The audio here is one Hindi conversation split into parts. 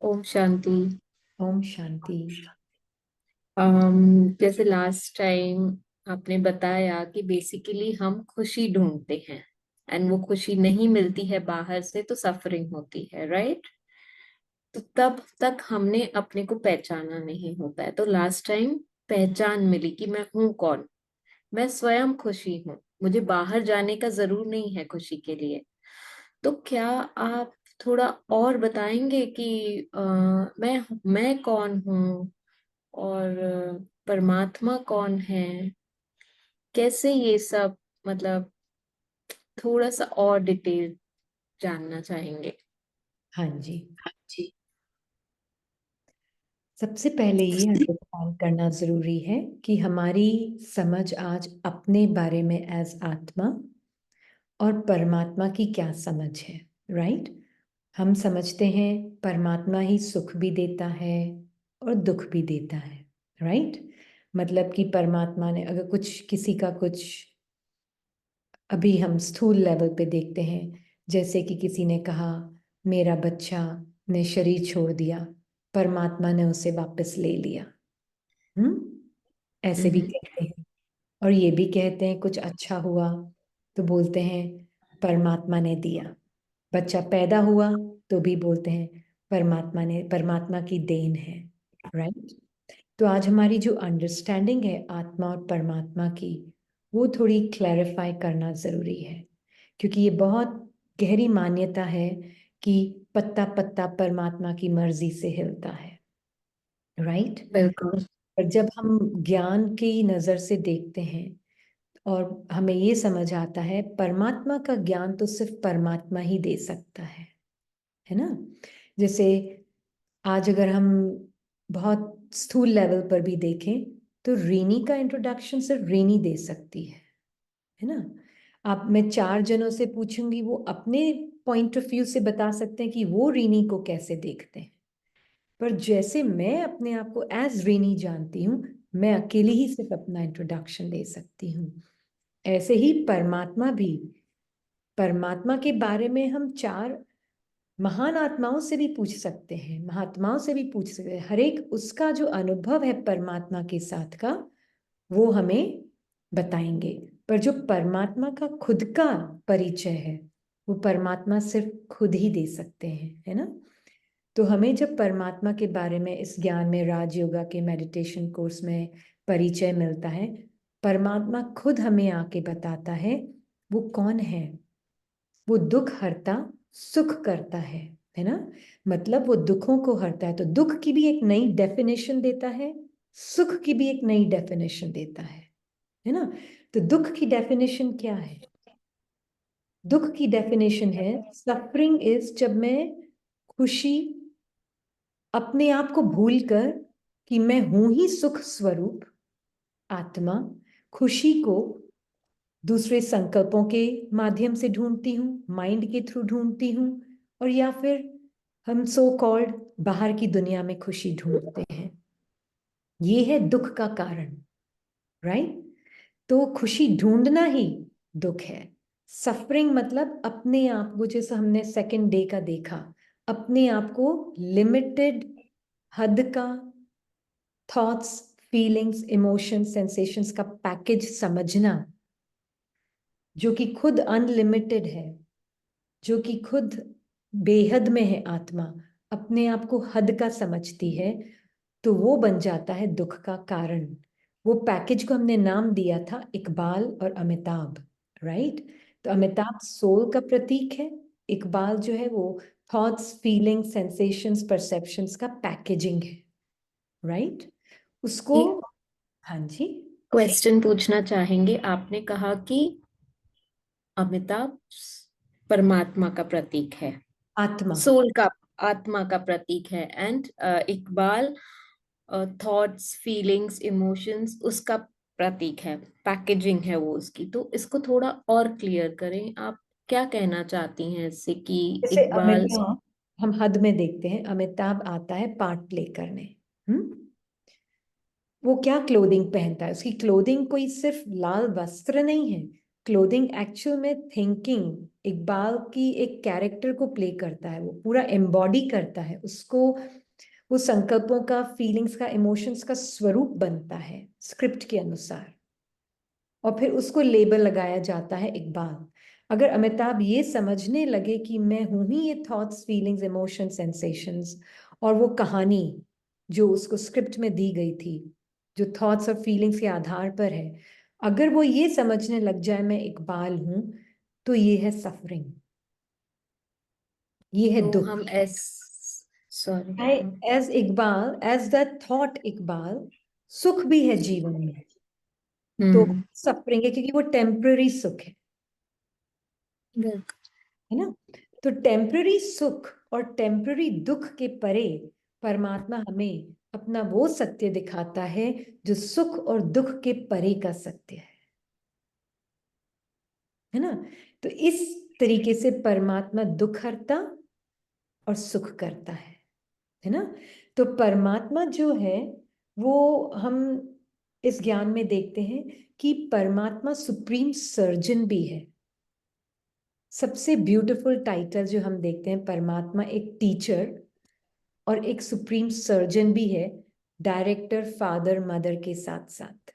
ओम शांति। ओम शांति। जैसे लास्ट टाइम आपने बताया कि बेसिकली हम खुशी ढूंढते हैं एंड वो खुशी नहीं मिलती है बाहर से तो सफरिंग होती है, राइट? तो तब तक हमने अपने को पहचाना नहीं होता है। तो लास्ट टाइम पहचान मिली कि मैं हूं कौन। मैं स्वयं खुशी हूँ, मुझे बाहर जाने का जरूर नहीं है खुशी के लिए। तो क्या आप थोड़ा और बताएंगे कि मैं कौन हूँ और परमात्मा कौन है, कैसे ये सब, मतलब थोड़ा सा और डिटेल जानना चाहेंगे। हाँ जी। जी। सबसे पहले ये अंडरस्टैंड करना जरूरी है कि हमारी समझ आज अपने बारे में एज आत्मा और परमात्मा की क्या समझ है। राइट। हम समझते हैं परमात्मा ही सुख भी देता है और दुख भी देता है। राइट। मतलब कि परमात्मा ने अगर कुछ किसी का कुछ, अभी हम स्थूल लेवल पे देखते हैं, जैसे कि किसी ने कहा मेरा बच्चा ने शरीर छोड़ दिया, परमात्मा ने उसे वापस ले लिया। ऐसे भी हम्म। कहते हैं। और ये भी कहते हैं कुछ अच्छा हुआ तो बोलते हैं परमात्मा ने दिया। बच्चा पैदा हुआ तो भी बोलते हैं परमात्मा की देन है। राइट। तो आज हमारी जो अंडरस्टैंडिंग है आत्मा और परमात्मा की, वो थोड़ी क्लैरिफाई करना जरूरी है, क्योंकि ये बहुत गहरी मान्यता है कि पत्ता पत्ता परमात्मा की मर्जी से हिलता है। राइट। बिल्कुल। पर जब हम ज्ञान की नजर से देखते हैं और हमें ये समझ आता है परमात्मा का ज्ञान तो सिर्फ परमात्मा ही दे सकता है ना। जैसे आज अगर हम बहुत स्थूल लेवल पर भी देखें तो रीनी का इंट्रोडक्शन सिर्फ रीनी दे सकती है ना। आप, मैं 4 जनों से पूछूंगी, वो अपने पॉइंट ऑफ व्यू से बता सकते हैं कि वो रीनी को कैसे देखते हैं। पर जैसे मैं अपने आप को एज रीनी जानती हूँ, मैं अकेली ही सिर्फ अपना इंट्रोडक्शन दे सकती हूँ। ऐसे ही परमात्मा भी, परमात्मा के बारे में हम 4 महान आत्माओं से भी पूछ सकते हैं, महात्माओं से भी पूछ सकते हैं। हर एक उसका जो अनुभव है परमात्मा के साथ का, वो हमें बताएंगे। पर जो परमात्मा का खुद का परिचय है, वो परमात्मा सिर्फ खुद ही दे सकते हैं, है ना। तो हमें जब परमात्मा के बारे में इस ज्ञान में, राज योगा के मेडिटेशन कोर्स में परिचय मिलता है, परमात्मा खुद हमें आके बताता है वो कौन है। वो दुख हरता सुख करता है ना। मतलब वो दुखों को हरता है, तो दुख की भी एक नई डेफिनेशन देता है, सुख की भी एक नई डेफिनेशन देता है ना। तो दुख की डेफिनेशन क्या है? दुख की डेफिनेशन है सफरिंग इज जब मैं खुशी, अपने आप को भूलकर कि मैं हूं ही सुख स्वरूप आत्मा, खुशी को दूसरे संकल्पों के माध्यम से ढूंढती हूँ, माइंड के थ्रू ढूंढती हूँ, और या फिर हम सो कॉल्ड बाहर की दुनिया में खुशी ढूंढते हैं। ये है दुख का कारण। राइट। तो खुशी ढूंढना ही दुख है। सफरिंग मतलब अपने आप को, जैसे हमने सेकंड डे का देखा, अपने आप को लिमिटेड हद का थॉट्स, फीलिंग्स, इमोशंस, सेंसेशंस का पैकेज समझना, जो कि खुद अनलिमिटेड है, जो कि खुद बेहद में है। आत्मा अपने आप को हद का समझती है, तो वो बन जाता है दुख का कारण। वो पैकेज को हमने नाम दिया था इकबाल और अमिताभ। राइट। तो अमिताभ सोल का प्रतीक है, इकबाल जो है वो थॉट्स, फीलिंग्स, सेंसेशंस, परसेप्शंस का पैकेजिंग है। राइट। उसको, एक हाँ जी। क्वेश्चन पूछना चाहेंगे। आपने कहा कि अमिताभ परमात्मा का प्रतीक है, आत्मा। सोल का, आत्मा का प्रतीक है, and Iqbal thoughts, feelings, emotions उसका प्रतीक है, पैकेजिंग है वो उसकी। तो इसको थोड़ा और क्लियर करें, आप क्या कहना चाहती हैं इससे कि जैसे इकबाल। अमिताभ, हम हद में देखते हैं, अमिताभ आता है पार्ट प्ले करने। वो क्या क्लोथिंग पहनता है? उसकी क्लोथिंग कोई सिर्फ लाल वस्त्र नहीं है, क्लोथिंग एक्चुअल में थिंकिंग, इकबाल की एक कैरेक्टर को प्ले करता है, वो पूरा एम्बॉडी करता है उसको, वो संकल्पों का, फीलिंग्स का, इमोशंस का स्वरूप बनता है स्क्रिप्ट के अनुसार, और फिर उसको लेबल लगाया जाता है इकबाल। अगर अमिताभ ये समझने लगे कि मैं हूं ही ये थॉट्स, फीलिंग्स, इमोशन, सेंसेशंस, और वो कहानी जो उसको स्क्रिप्ट में दी गई थी, जो थॉट्स और फीलिंग्स के आधार पर है, अगर वो ये समझने लग जाए मैं इकबाल हूं, तो ये है सफरिंग, ये है तो दुख। हम as sorry I as Iqbal, as the thought Iqbal, सुख भी है जीवन में, तो हम्म। सफरिंग है क्योंकि वो टेम्पररी सुख बिल्कुल। है ना। तो टेम्पररी सुख और टेम्पररी दुख के परे परमात्मा हमें अपना वो सत्य दिखाता है जो सुख और दुख के परे का सत्य है ना। तो इस तरीके से परमात्मा दुख हरता और सुख करता है ना। तो परमात्मा जो है वो हम इस ज्ञान में देखते हैं कि परमात्मा सुप्रीम सर्जन भी है। सबसे ब्यूटीफुल टाइटल जो हम देखते हैं, परमात्मा एक टीचर और एक सुप्रीम सर्जन भी है, डायरेक्टर, फादर, मदर के साथ साथ।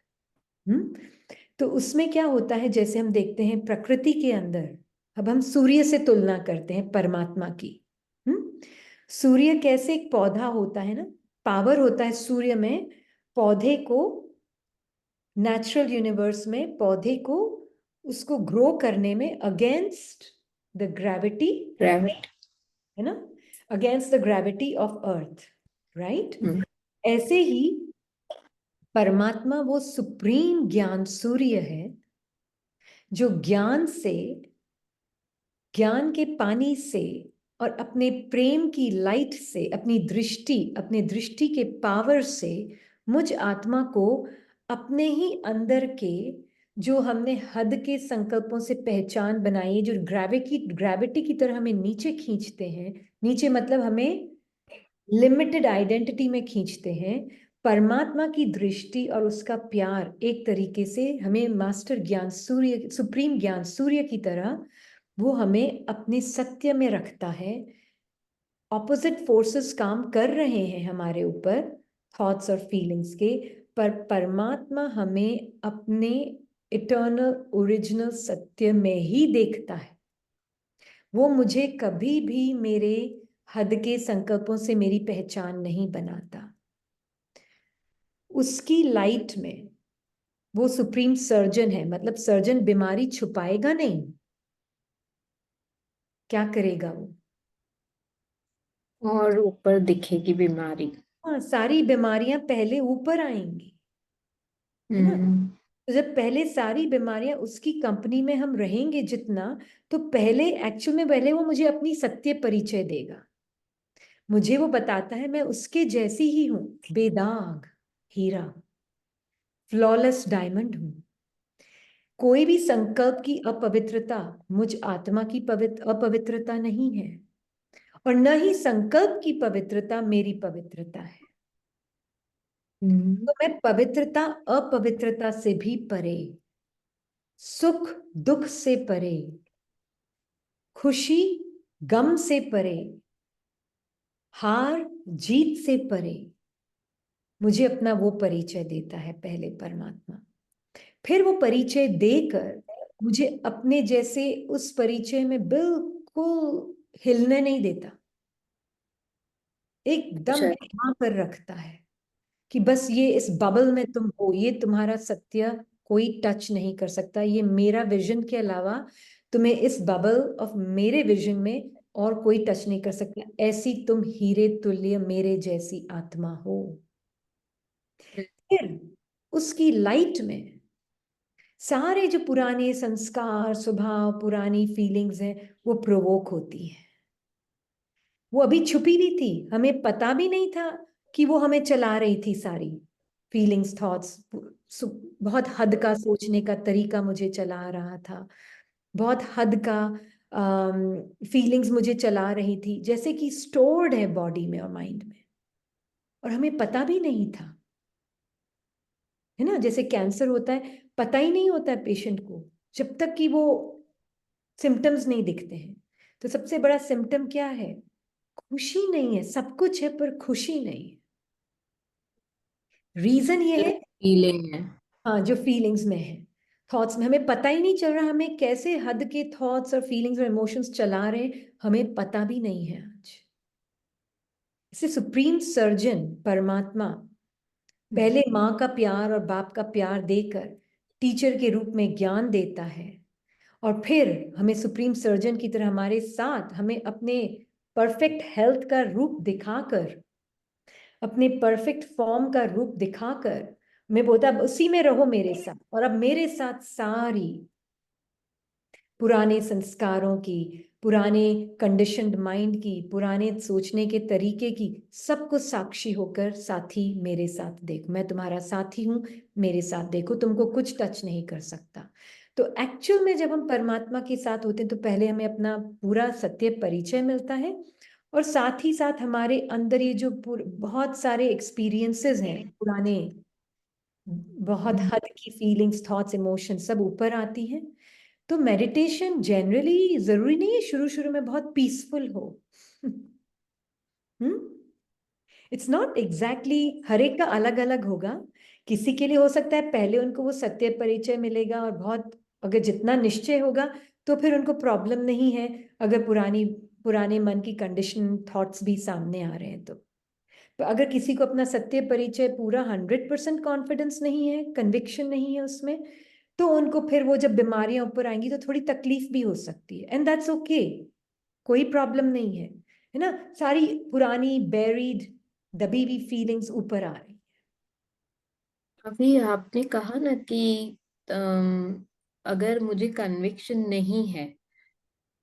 तो उसमें क्या होता है, जैसे हम देखते हैं प्रकृति के अंदर, अब हम सूर्य से तुलना करते हैं परमात्मा की। सूर्य कैसे एक पौधा होता है ना, पावर होता है सूर्य में पौधे को, नेचुरल यूनिवर्स में पौधे को, उसको ग्रो करने में अगेंस्ट द ग्रेविटी, ग्रेविटी। है ना, against the gravity of earth, right. ऐसे ही परमात्मा वो सुप्रीम ज्ञान सूर्य है जो ज्ञान से, ज्ञान के पानी से और अपने प्रेम की लाइट से, अपनी दृष्टि के पावर से मुझ आत्मा को अपने ही अंदर के, जो हमने हद के संकल्पों से पहचान बनाई है, जो ग्रेविटी की तरह हमें नीचे खींचते हैं, नीचे मतलब हमें लिमिटेड आइडेंटिटी में खींचते हैं, परमात्मा की दृष्टि और उसका प्यार एक तरीके से हमें मास्टर ज्ञान सूर्य, सुप्रीम ज्ञान सूर्य की तरह वो हमें अपने सत्य में रखता है। ऑपोजिट फोर्सेस काम कर रहे हैं हमारे ऊपर, थॉट्स और फीलिंग्स के, पर परमात्मा हमें अपने इटर्नल ओरिजिनल सत्य में ही देखता है। वो मुझे कभी भी मेरे हद के संकल्पों से मेरी पहचान नहीं बनाता। उसकी लाइट में वो सुप्रीम सर्जन है, मतलब सर्जन बीमारी छुपाएगा नहीं, क्या करेगा वो, और ऊपर दिखेगी बीमारी। हाँ, सारी बीमारियां पहले ऊपर आएंगी, है ना। हम्म। तो जब पहले सारी बीमारियां उसकी कंपनी में हम रहेंगे जितना, तो पहले एक्चुअल में पहले वो मुझे अपनी सत्य परिचय देगा, मुझे वो बताता है मैं उसके जैसी ही हूं, बेदाग हीरा, फ्लॉलेस डायमंड हूं। कोई भी संकल्प की अपवित्रता मुझ आत्मा की अपवित्रता नहीं है, और न ही संकल्प की पवित्रता मेरी पवित्रता है। हम्म। तो मैं पवित्रता अपवित्रता से भी परे, सुख दुख से परे, खुशी गम से परे, हार जीत से परे, मुझे अपना वो परिचय देता है पहले परमात्मा। फिर वो परिचय देकर मुझे अपने जैसे उस परिचय में बिल्कुल हिलने नहीं देता, एकदम चल। वहां पर रखता है कि बस ये इस बबल में तुम हो, ये तुम्हारा सत्य कोई टच नहीं कर सकता, ये मेरा विजन के अलावा तुम्हें इस बबल ऑफ मेरे विजन में और कोई टच नहीं कर सकता, ऐसी तुम हीरे तुल्य मेरे जैसी आत्मा हो। फिर उसकी लाइट में सारे जो पुराने संस्कार, स्वभाव, पुरानी फीलिंग्स हैं वो प्रोवोक होती हैं। वो अभी छुपी भी थी, हमें पता भी नहीं था कि वो हमें चला रही थी सारी फीलिंग्स, थॉट्स, बहुत हद का सोचने का तरीका मुझे चला रहा था, बहुत हद का फीलिंग्स मुझे चला रही थी, जैसे कि स्टोर्ड है बॉडी में और माइंड में, और हमें पता भी नहीं था, है ना। जैसे कैंसर होता है, पता ही नहीं होता है पेशेंट को जब तक कि वो सिम्टम्स नहीं दिखते हैं। तो सबसे बड़ा सिम्टम क्या है? खुशी नहीं है। सब कुछ है पर खुशी नहीं है। रीजन ये है, फीलिंग है। हाँ, जो फीलिंग्स में है, थॉट्स में, हमें पता ही नहीं चल रहा हमें कैसे हद के थॉट्स और फीलिंग्स और इमोशंस चला रहे हैं, हमें पता भी नहीं है आज। इसे सुप्रीम सर्जन परमात्मा पहले माँ का प्यार और बाप का प्यार देकर टीचर के रूप में ज्ञान देता है, और फिर हमें सुप्रीम सर्जन की तरह हमारे साथ हमें अपने परफेक्ट हेल्थ का रूप दिखाकर, अपने परफेक्ट फॉर्म का रूप दिखाकर मैं बोलता अब उसी में रहो मेरे साथ, और अब मेरे साथ सारी पुराने संस्कारों की, पुराने कंडीशनड माइंड की, पुराने सोचने के तरीके की, सबको साक्षी होकर साथी मेरे साथ देखो, मैं तुम्हारा साथी हूं, मेरे साथ देखो, तुमको कुछ टच नहीं कर सकता। तो एक्चुअल में जब हम परमात्मा के साथ होते हैं तो पहले हमें अपना पूरा सत्य परिचय मिलता है, और साथ ही साथ हमारे अंदर ये जो बहुत सारे एक्सपीरियंसेस हैं पुराने, बहुत हद की फीलिंग्स, थॉट्स, इमोशन सब ऊपर आती हैं। तो मेडिटेशन जनरली जरूरी नहीं है शुरू शुरू में बहुत पीसफुल हो। हम्म, इट्स नॉट एग्जैक्टली, हर एक का अलग अलग होगा। किसी के लिए हो सकता है पहले उनको वो सत्य परिचय मिलेगा और बहुत, अगर जितना निश्चय होगा तो फिर उनको प्रॉब्लम नहीं है, अगर पुराने मन की कंडीशन थॉट्स भी सामने आ रहे हैं तो अगर किसी को अपना सत्य परिचय पूरा 100% कॉन्फिडेंस नहीं है, कन्विक्शन नहीं है उसमें, तो उनको फिर वो जब बीमारियां ऊपर आएंगी तो थोड़ी तकलीफ भी हो सकती है, एंड दैट्स ओके, कोई प्रॉब्लम नहीं है ना। सारी पुरानी बेरीड दबी हुई फीलिंग्स ऊपर आ रही। अभी आपने कहा ना कि अगर मुझे कन्विक्शन नहीं है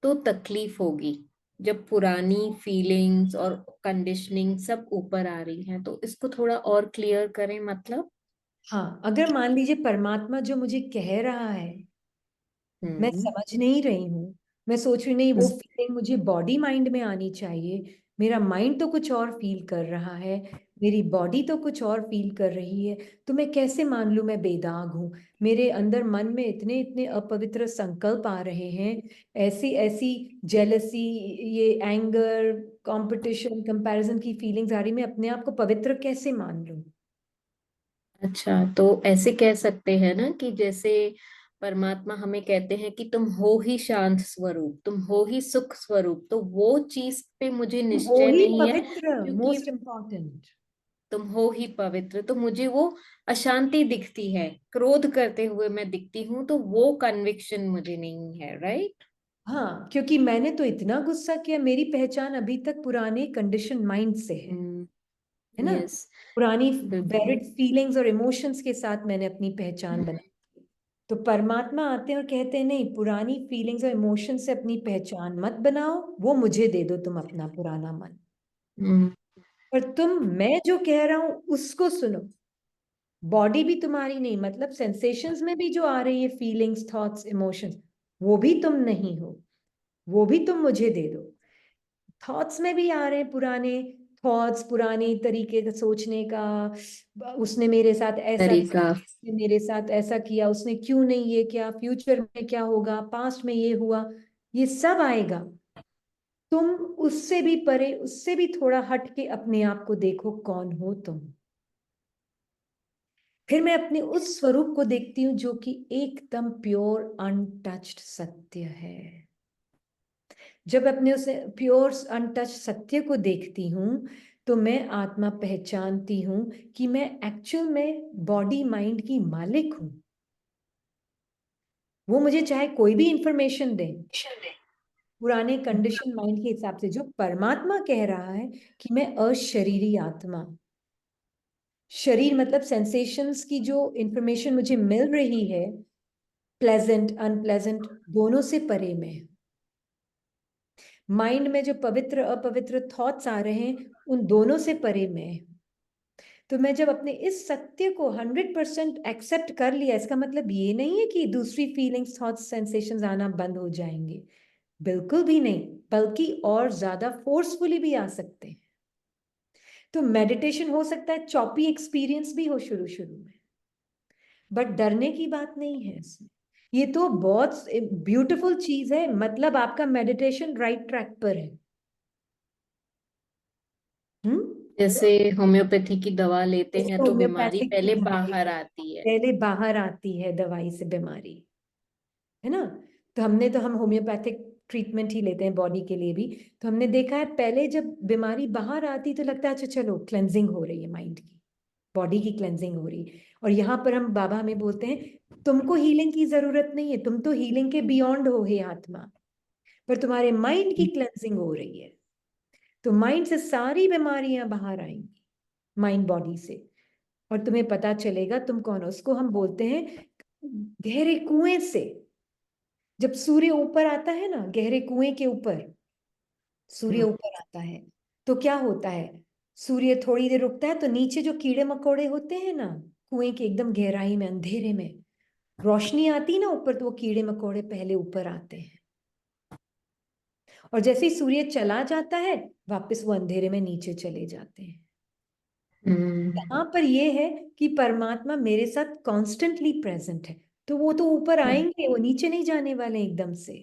तो तकलीफ होगी, जब पुरानी फीलिंग्स और कंडीशनिंग सब ऊपर आ रही हैं, तो इसको थोड़ा और क्लियर करें मतलब। हाँ, अगर मान लीजिए परमात्मा जो मुझे कह रहा है मैं हम्म। समझ नहीं रही हूँ, मैं सोच रही नहीं वो फीलिंग मुझे बॉडी माइंड में आनी चाहिए, मेरा माइंड तो कुछ और फील कर रहा है, मेरी बॉडी तो कुछ और फील कर रही है, तो मैं कैसे मान लूं मैं बेदाग हूँ? मेरे अंदर मन में इतने इतने अपवित्र संकल्प आ रहे हैं, ऐसी ऐसी जेलसी, ये एंगर, कंपटीशन, कंपैरिजन की फीलिंग्स आ रही, मैं अपने आप को पवित्र कैसे मान लूं? अच्छा, तो ऐसे कह सकते हैं ना कि जैसे परमात्मा हमें कहते हैं कि तुम हो ही शांत स्वरूप, तुम हो ही सुख स्वरूप, तो वो चीज पे मुझे वो निश्चय ही नहीं है, पवित्र, क्योंकि मोस्ट इम्पोर्टेंट। तुम हो ही पवित्र, तो मुझे वो अशांति दिखती है, क्रोध करते हुए मैं दिखती हूँ, तो वो कन्विक्शन मुझे नहीं है, राइट। हाँ, क्योंकि मैंने तो इतना गुस्सा किया, मेरी पहचान अभी तक पुराने कंडीशन माइंड से है ना, यस। पुरानी बिल्कुल। बैरिड फीलिंग्स और इमोशंस के साथ मैंने अपनी पहचान बनाई। तो परमात्मा आते हैं और कहते हैं नहीं, पुरानी फीलिंग्स और इमोशंस से अपनी पहचान मत बनाओ, वो मुझे दे दो तुम अपना पुराना मन, हम्म। पर तुम मैं जो कह रहा हूं उसको सुनो। बॉडी भी तुम्हारी नहीं, मतलब सेंसेशंस में भी जो आ रही है फीलिंग्स, थॉट्स, इमोशंस, वो भी तुम नहीं हो, वो भी तुम मुझे दे दो। थॉट्स में भी आ रहे हैं पुराने थॉट्स, पुरानी तरीके का सोचने का, उसने मेरे साथ ऐसा तरीका। किया, उसने मेरे साथ ऐसा किया, उसने क्यों नहीं ये किया, फ्यूचर में क्या होगा, पास्ट में ये हुआ, ये सब आएगा। तुम उससे भी परे, उससे भी थोड़ा हट के अपने आप को देखो, कौन हो तुम? फिर मैं अपने उस स्वरूप को देखती हूँ जो कि एकदम प्योर अनटच्ड सत्य है। जब अपने उस प्योर अनटच सत्य को देखती हूँ तो मैं आत्मा पहचानती हूँ कि मैं एक्चुअल में बॉडी माइंड की मालिक हूँ। वो मुझे चाहे कोई भी इंफॉर्मेशन दे पुराने कंडीशन माइंड के हिसाब से, जो परमात्मा कह रहा है कि मैं अशरीरी आत्मा, शरीर मतलब सेंसेशंस की जो इंफॉर्मेशन मुझे मिल रही है, प्लेजेंट अनप्लेजेंट दोनों से परे में, माइंड में जो पवित्र अपवित्र थॉट्स आ रहे हैं उन दोनों से परे में। तो मैं जब अपने इस सत्य को 100% एक्सेप्ट कर लिया, इसका मतलब ये नहीं है कि दूसरी फीलिंग्स, थॉट्स, सेंसेशंस आना बंद हो जाएंगे, बिल्कुल भी नहीं, बल्कि और ज्यादा फोर्सफुली भी आ सकते हैं। तो मेडिटेशन हो सकता है चॉपी एक्सपीरियंस भी हो शुरू शुरू में, बट डरने की बात नहीं है इसमें। ये तो बहुत ब्यूटीफुल चीज है, मतलब आपका मेडिटेशन राइट ट्रैक पर है। हम्म। जैसे होम्योपैथी की दवा लेते जैसे हैं तो बीमारी होम्योपैथिक की पहले दवाई बाहर आती है। पहले बाहर आती है दवाई से बीमारी, है ना। तो हम होम्योपैथिक ट्रीटमेंट ही लेते हैं बॉडी के लिए भी। तो हमने देखा है पहले जब बीमारी बाहर आती तो लगता है अच्छा चलो क्लेंजिंग हो रही है, माइंड की, बॉडी की क्लेंजिंग हो रही है। और यहाँ पर हम बाबा हमें बोलते हैं तुमको हीलिंग की जरूरत नहीं है, तुम तो हीलिंग के बियॉन्ड हो, हे आत्मा, पर तुम्हारे माइंड की क्लेंजिंग हो रही है। तो माइंड से सारी बीमारियां बाहर आएंगी, माइंड बॉडी से। और तुम्हें पता चलेगा तुम कौन हो। उसको हम बोलते हैं गहरे कुएं से। जब सूर्य ऊपर आता है ना, गहरे कुएं के ऊपर सूर्य ऊपर आता है, तो क्या होता है, सूर्य थोड़ी देर रुकता है तो नीचे जो कीड़े मकोड़े होते हैं ना, कुएं के एकदम गहराई में अंधेरे में रोशनी आती है ना ऊपर, तो वो कीड़े मकोड़े पहले ऊपर आते हैं। और जैसे ही सूर्य चला जाता है वापस वो अंधेरे में नीचे चले जाते हैं। हम्म। यहाँ पर ये है कि परमात्मा मेरे साथ कॉन्स्टेंटली प्रेजेंट है, तो वो तो ऊपर आएंगे, वो नीचे नहीं जाने वाले एकदम से।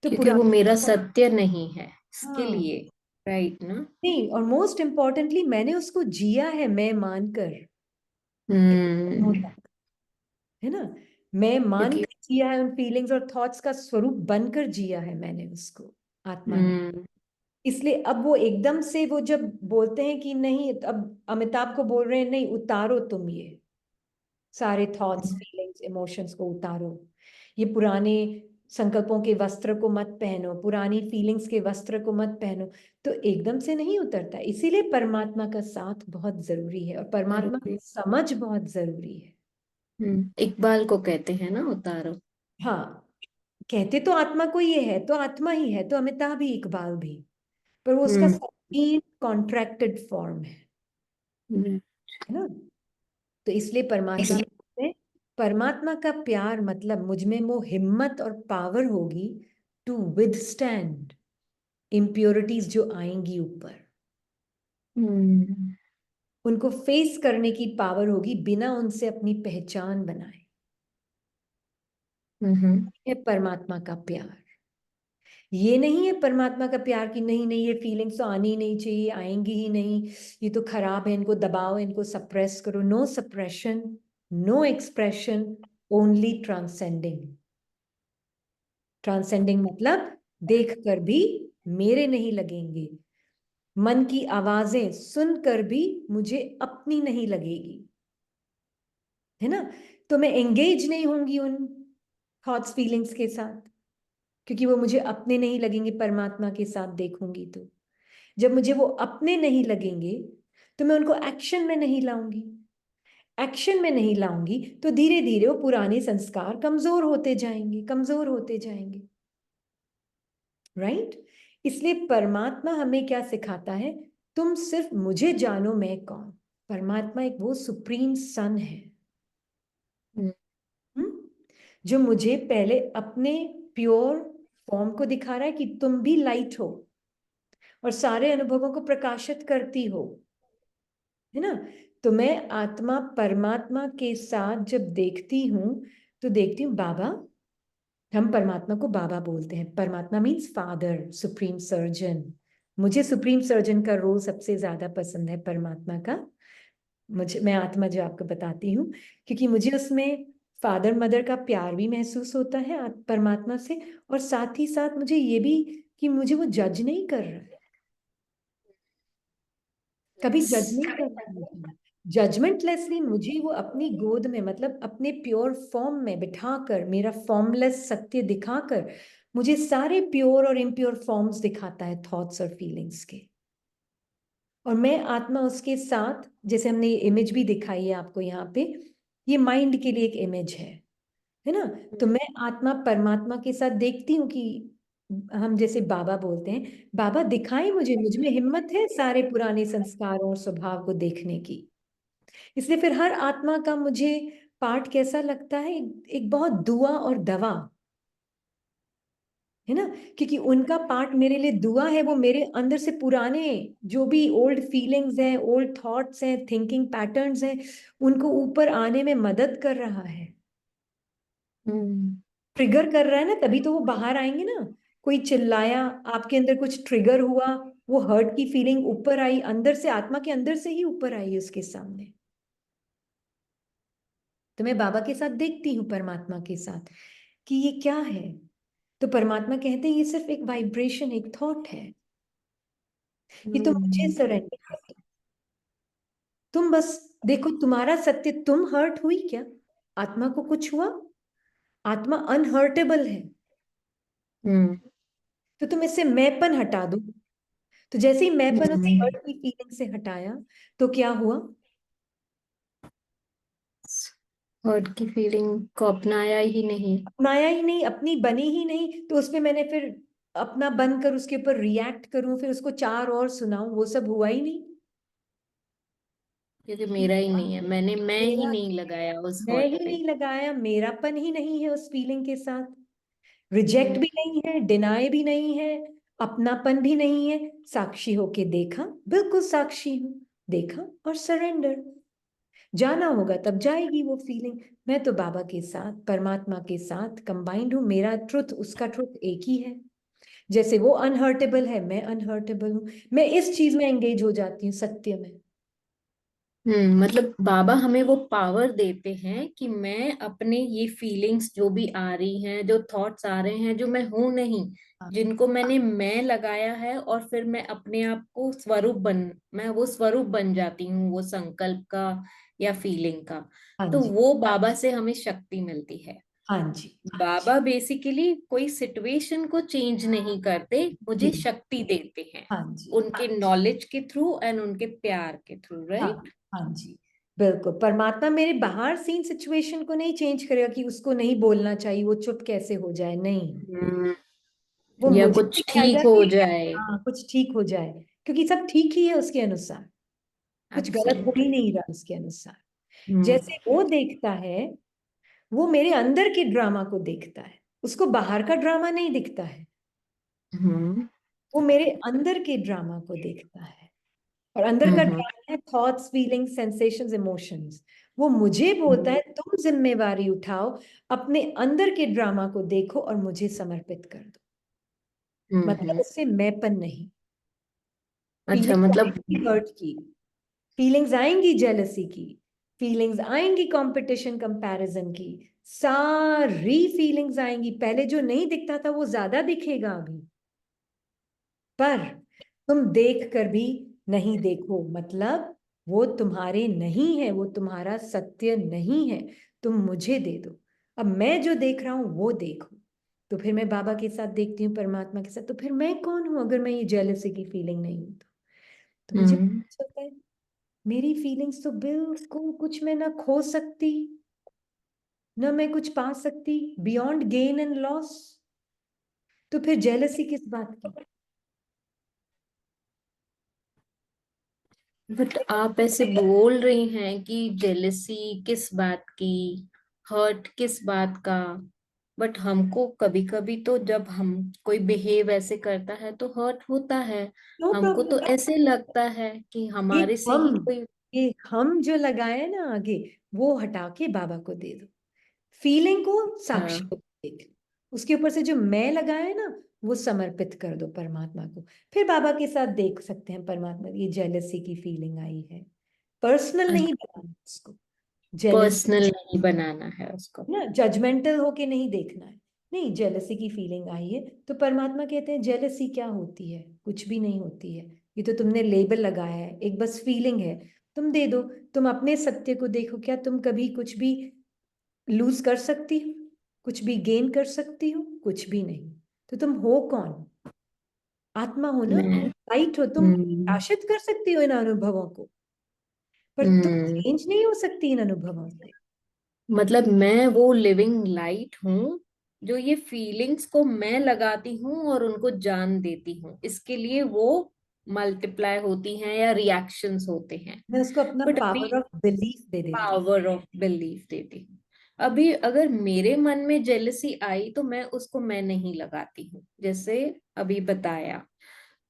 तो क्योंकि वो मेरा पुराना, सत्य नहीं है इसके हाँ, लिए। राइट ना। नहीं, और मोस्ट इम्पोर्टेंटली मैंने उसको जिया है मैं मानकर, हम्म। है ना। मैं क्योंकि मानकर जिया है, उन फीलिंग्स और थॉट्स का स्वरूप बनकर जिया है मैंने उसको, आत्मा ने। हम्म। इसलिए अब वो एकदम से वो जब बोलते हैं कि नहीं, अब अमिताभ को बोल रहे हैं नहीं उतारो तुम ये सारे थॉट्स फीलिंग्स इमोशंस को उतारो, ये पुराने संकल्पों के वस्त्र को मत पहनो, पुरानी फीलिंग्स के वस्त्र को मत पहनो। तो एकदम से नहीं उतरता, इसीलिए परमात्मा का साथ बहुत जरूरी है और परमात्मा की जरूरी। समझ बहुत जरूरी है। इकबाल को कहते हैं ना उतारो। हाँ, कहते तो आत्मा को ये है, तो आत्मा ही है, तो अमिताभ भी इकबाल भी, पर वो उसका हम्म। सटीक कॉन्ट्रैक्टेड फॉर्म हम्म। है ना। तो इसलिए परमात्मा इसलिए कहते हैं, परमात्मा का प्यार मतलब मुझ में वो हिम्मत और पावर होगी टू विदस्टैंड इम्प्योरिटीज जो आएंगी ऊपर, हम्म। उनको फेस करने की पावर होगी बिना उनसे अपनी पहचान बनाए। हम्म। है परमात्मा का प्यार। ये नहीं है परमात्मा का प्यार कि नहीं नहीं ये फीलिंग्स तो आनी ही नहीं चाहिए, आएंगी ही नहीं, ये तो खराब है, इनको दबाओ, इनको सप्रेस करो। No suppression, no expression, only transcending. Transcending मतलब देख कर भी मेरे नहीं लगेंगे, मन की आवाजें सुनकर भी मुझे अपनी नहीं लगेगी, है ना। तो मैं एंगेज नहीं होंगी उन थॉट्स फीलिंग्स के साथ, क्योंकि वो मुझे अपने नहीं लगेंगे। परमात्मा के साथ देखूंगी तो जब मुझे वो अपने नहीं लगेंगे तो मैं उनको एक्शन में नहीं लाऊंगी। एक्शन में नहीं लाऊंगी तो धीरे धीरे वो पुराने संस्कार कमजोर होते जाएंगे, कमजोर होते जाएंगे। राइट। इसलिए परमात्मा हमें क्या सिखाता है, तुम सिर्फ मुझे जानो मैं कौन। परमात्मा एक वो सुप्रीम सन है, हम्म। जो मुझे पहले अपने प्योर फॉर्म को दिखा रहा है कि तुम भी लाइट हो और सारे अनुभवों को प्रकाशित करती हो, है ना। तो मैं आत्मा परमात्मा के साथ जब देखती हूं तो देखती हूँ बाबा, हम परमात्मा को बाबा बोलते हैं, परमात्मा मीन्स फादर, सुप्रीम सर्जन। मुझे सुप्रीम सर्जन का रोल सबसे ज्यादा पसंद है परमात्मा का। मुझे, मैं आत्मा जो आपको बताती हूँ, क्योंकि मुझे उसमें फादर मदर का प्यार भी महसूस होता है परमात्मा से, और साथ ही साथ मुझे ये भी कि मुझे वो जज नहीं कर रहा है, कभी जज नहीं कर रहा मुझे। जजमेंटलेसली मुझे वो अपनी गोद में, मतलब अपने प्योर फॉर्म में बिठाकर, मेरा फॉर्मलेस सत्य दिखाकर मुझे सारे प्योर और इम्प्योर फॉर्म्स दिखाता है थॉट्स और फीलिंग्स के। और मैं आत्मा उसके साथ, जैसे हमने ये इमेज भी दिखाई है आपको यहाँ पे, ये माइंड के लिए एक इमेज है ना। तो मैं आत्मा परमात्मा के साथ देखती हूँ कि हम जैसे बाबा बोलते हैं, बाबा दिखाएं मुझे, मुझ में हिम्मत है सारे पुराने संस्कारों और स्वभाव को देखने की। इसलिए फिर हर आत्मा का मुझे पार्ट कैसा लगता है, एक बहुत दुआ और दवा, है ना। क्योंकि उनका पार्ट मेरे लिए दुआ है, वो मेरे अंदर से पुराने जो भी ओल्ड फीलिंग्स हैं, ओल्ड थॉट्स हैं, थिंकिंग पैटर्न्स हैं, उनको ऊपर आने में मदद कर रहा है। ट्रिगर कर रहा है ना, तभी तो वो बाहर आएंगे ना। कोई चिल्लाया, आपके अंदर कुछ ट्रिगर हुआ, वो हर्ट की फीलिंग ऊपर आई, अंदर से, आत्मा के अंदर से ही ऊपर आई उसके सामने। तो मैं बाबा के साथ देखती हूँ, परमात्मा के साथ, कि ये क्या है। तो परमात्मा कहते हैं ये सिर्फ एक वाइब्रेशन, एक थॉट है, ये तो मुझे हम्म। सरेंडर कर दो। तुम बस देखो, तुम्हारा सत्य, तुम हर्ट हुई क्या? आत्मा को कुछ हुआ? आत्मा अनहर्टेबल है। हम्म। तो तुम इससे मैंपन हटा दो। तो जैसे ही मैंपन उस हम्म। हर्ट की फीलिंग से हटाया, तो क्या हुआ? हर्ट की फीलिंग को अपनाया ही नहीं। अपनाया ही नहीं, अपनी बनी ही नहीं। तो उसमें मैंने फिर अपना बनकर उसके ऊपर रिएक्ट करूं, फिर उसको चार और सुनाऊं, वो सब हुआ ही नहीं। क्योंकि मेरा ही नहीं है, मैं ही मेरा, नहीं लगाया उस मैं हर्ट ही पे। नहीं लगाया, मेरापन ही नहीं है उस फीलिंग के साथ। रिजेक्ट हम्म। भी नहीं है, डिनाई भी नहीं है, अपनापन भी नहीं है। साक्षी होके देखा, बिल्कुल साक्षी हूं, देखा और सरेंडर। जाना होगा तब जाएगी वो फीलिंग। मैं तो बाबा के साथ, परमात्मा के साथ कंबाइंड हूँ। मेरा ट्रुथ, उसका ट्रुथ एक ही है। जैसे वो अनहर्टेबल है, मैं अनहर्टेबल हूँ। मैं इस चीज में एंगेज हो जाती हूँ, सत्य में। मतलब बाबा हमें वो पावर देते हैं कि मैं अपने ये फीलिंग्स जो भी आ रही हैं, जो थॉट्स आ रहे हैं, जो मैं हूं नहीं, हाँ, जिनको मैंने मैं लगाया है, और फिर मैं अपने आप को मैं वो स्वरूप बन जाती हूँ, वो संकल्प का या फीलिंग का। हाँ तो जी, वो बाबा से हमें शक्ति मिलती है। हाँ जी, हाँ जी, बाबा बेसिकली कोई सिचुएशन को चेंज नहीं करते, मुझे जी, शक्ति देते हैं, हाँ जी, उनके नॉलेज के थ्रू एंड उनके प्यार के थ्रू, हाँ, राइट। हाँ जी। बिल्कुल, परमात्मा मेरे बाहर सीन सिचुएशन को नहीं चेंज करेगा कि उसको नहीं बोलना चाहिए, वो चुप कैसे हो जाए, नहीं। हम्म। वो या मुझे कुछ दिखाएगा ठीक हो कि जाए। हाँ, कुछ ठीक हो जाए, क्योंकि सब ठीक ही है उसके अनुसार। कुछ गलत हो ही एब्सोल्युटली। नहीं रहा उसके अनुसार। हम्म। जैसे वो देखता है, वो मेरे अंदर के ड्रामा को देखता है, उसको बाहर का ड्रामा नहीं दिखता है। हम्म। वो मेरे अंदर के ड्रामा को देखता है। और अंदर का हम्म। ड्रामा है थॉट्स, फीलिंग्स, सेंसेशंस, इमोशंस। वो मुझे बोलता है तुम जिम्मेवारी उठाओ, अपने अंदर के ड्रामा को देखो और मुझे समर्पित कर दो। मतलब हम्म। उससे मैंपन नहीं। अच्छा, फीलिंग्स मतलब आएंगी हर्ट की, फीलिंग्स आएंगी जेलसी की, फीलिंग्स आएंगी कंपटीशन कंपैरिजन की, सारी फीलिंग्स आएंगी। पहले जो नहीं दिखता था वो ज्यादा दिखेगा अभी। पर तुम देख कर भी नहीं देखो, मतलब वो तुम्हारे नहीं है, वो तुम्हारा सत्य नहीं है। तुम मुझे दे दो। अब मैं जो देख रहा हूं वो देखो। तो फिर मैं बाबा के साथ देखती हूँ, परमात्मा के साथ, तो फिर मैं कौन हूं अगर मैं ये जेलसी की फीलिंग नहीं हूं? तो मुझे हम्म। पता चलता है मेरी फीलिंग्स तो बिल्कुल कुछ में ना खो सकती, ना मैं कुछ पा सकती, बियॉन्ड गेन एंड लॉस। तो फिर जेलसी किस बात की? बट आप ऐसे बोल रही हैं कि जेलिसी किस बात की, हर्ट किस बात का। बट हमको कभी कभी तो जब हम कोई बिहेव ऐसे करता है तो हर्ट होता है। नो हमको तो प्रॉब्लम। ऐसे लगता है कि ये हमारे से ही हम कोई। ये हम जो लगाए ना आगे, वो हटा के बाबा को दे दो। फीलिंग को साक्षी को देख लो, उसके ऊपर से जो मैं लगाया है ना, वो समर्पित कर दो परमात्मा को। फिर बाबा के साथ देख सकते हैं, परमात्मा ये जेलसी की फीलिंग आई है, पर्सनल नहीं बनाना उसको। जेलसी पर्सनल नहीं बनाना है उसको। ना, जजमेंटल होके नहीं देखना है। नहीं, जेलसी की फीलिंग आई है तो परमात्मा कहते हैं जेलसी क्या होती है? कुछ भी नहीं होती है। ये तो तुमने लेबल लगाया है, एक बस फीलिंग है। तुम दे दो। तुम अपने सत्य को देखो, क्या तुम कभी कुछ भी लूज कर सकती हो? कुछ भी गेन कर सकती हो? कुछ भी नहीं। तो तुम हो कौन? आत्मा हो ना, मैं लाइट हो तुम। हम्म। शासित कर सकती हो इन अनुभवों को, पर तुम हम्म। चेंज नहीं हो सकती इन अनुभवों से। मतलब मैं वो लिविंग लाइट हूँ, जो ये फीलिंग्स को मैं लगाती हूँ और उनको जान देती हूँ, इसके लिए वो मल्टीप्लाई होती हैं या रिएक्शंस होते हैं। मैं उसको अपना बट अभी पावर ऑफ बिलीफ दे देती हूँ। पावर ऑफ बिलीफ देती हूँ। अभी अगर मेरे मन में जेलसी आई तो मैं उसको मैं नहीं लगाती हूँ, जैसे अभी बताया।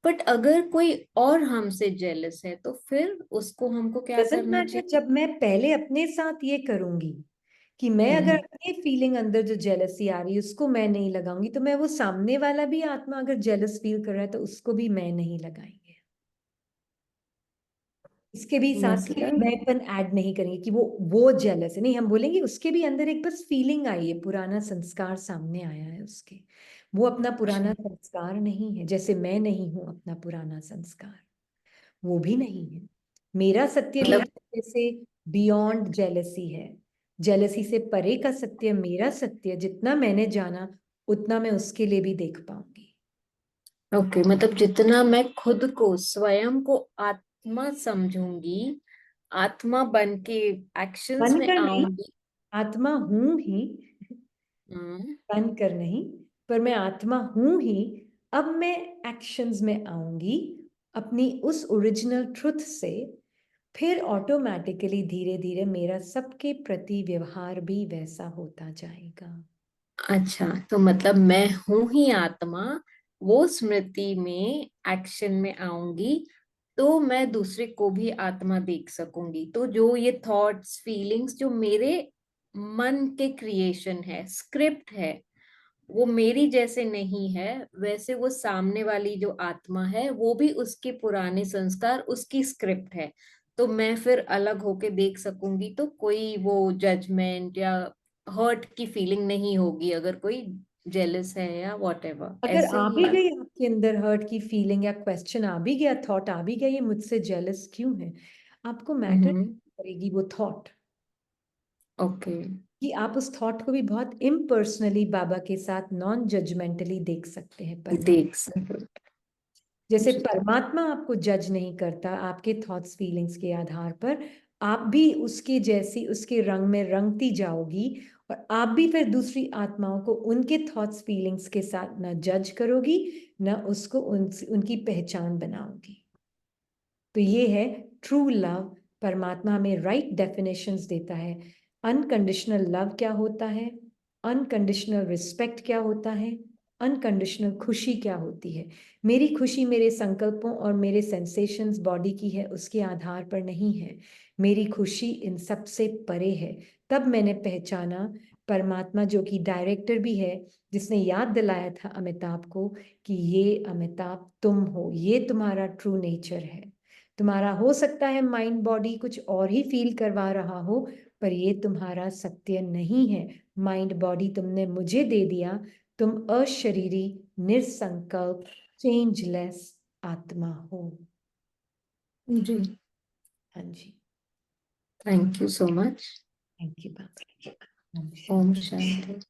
बट अगर कोई और हमसे जेलस है तो फिर उसको हमको क्या डजेंट करना मैटर, चाहिए? जब मैं पहले अपने साथ ये करूंगी कि मैं अगर अपनी फीलिंग अंदर जो जेलसी आ रही है उसको मैं नहीं लगाऊंगी, तो मैं वो सामने वाला भी आत्मा अगर जेलस फील कर रहा है तो उसको भी मैं नहीं लगाएंगे। इसके भी साथ मतलब मैंपन ऐड नहीं करेंगे कि वो जेलस है, नहीं, हम बोलेंगे उसके भी अंदर एक बस फीलिंग आई है, पुराना संस्कार सामने आया है उसके, वो अपना पुराना संस्कार नहीं है, जैसे मैं नहीं हूं अपना पुराना संस्कार, वो भी नहीं है। मेरा सत्य मेरे सत्य से बियॉन्ड जेलसी है, जेलसी से परे का सत्य मेरा सत्य, जितना मैंने जाना उतना मैं उसके लिए भी देख पाऊंगी। ओके, मतलब जितना मैं खुद को स्वयं को आत्मा समझूंगी, आत्मा बन के एक्शंस में बनकर नहीं, आऊंगी। आत्मा हूं ही, हम्म। बनकर नहीं, पर मैं आत्मा हूं ही। अब मैं एक्शंस में आऊंगी अपनी उस ओरिजिनल ट्रुथ से, फिर ऑटोमेटिकली धीरे धीरे मेरा सबके प्रति व्यवहार भी वैसा होता जाएगा। अच्छा, तो मतलब मैं हूं ही आत्मा, वो स्मृति में एक्शन में आऊंगी तो मैं दूसरे को भी आत्मा देख सकूंगी। तो जो ये थॉट्स फीलिंग्स जो मेरे मन के क्रिएशन है, स्क्रिप्ट है, वो मेरी जैसे नहीं है, वैसे वो सामने वाली जो आत्मा है वो भी उसके पुराने संस्कार, उसकी स्क्रिप्ट है। तो मैं फिर अलग होके देख सकूंगी, तो कोई वो जजमेंट या हर्ट की फीलिंग नहीं होगी अगर कोई जेलस है या वॉट एवर, अगर ऐसे आ ही भी है। गई आपके अंदर हर्ट की फीलिंग या क्वेश्चन आ भी गया, थॉट आ भी गया, ये मुझसे जेलस क्यों है, आपको मैटर हम्म। करेगी वो थॉट, ओके। कि आप उस थॉट को भी बहुत इम्पर्सनली बाबा के साथ नॉन जजमेंटली देख सकते हैं। परमात्मा, देख सकते। जैसे जी। परमात्मा आपको जज नहीं करता आपके थॉट्स फीलिंग्स के आधार पर, आप भी उसके जैसी उसके रंग में रंगती जाओगी, और आप भी फिर दूसरी आत्माओं को उनके थॉट्स फीलिंग्स के साथ न जज करोगी, न उसको उनकी पहचान बनाओगी। तो ये है ट्रू लव। परमात्मा हमें राइट डेफिनेशंस देता है। अनकंडीशनल लव क्या होता है, अनकंडीशनल रिस्पेक्ट क्या होता है, अनकंडीशनल खुशी क्या होती है। मेरी खुशी मेरे संकल्पों और मेरे सेंसेशंस बॉडी की है, उसके आधार पर नहीं है। मेरी खुशी इन सब से परे है। तब मैंने पहचाना परमात्मा जो कि डायरेक्टर भी है, जिसने याद दिलाया था अमिताभ को कि ये अमिताभ तुम हो, ये तुम्हारा ट्रू नेचर है। तुम्हारा हो सकता है माइंड बॉडी कुछ और ही फील करवा रहा हो, पर ये तुम्हारा सत्य नहीं है। माइंड बॉडी तुमने मुझे दे दिया, तुम अशरीरी, निसंकल्प, चेंजलेस आत्मा हो। जी। हाँ जी। Thank you so much. Thank you बाबा। ओम शांति।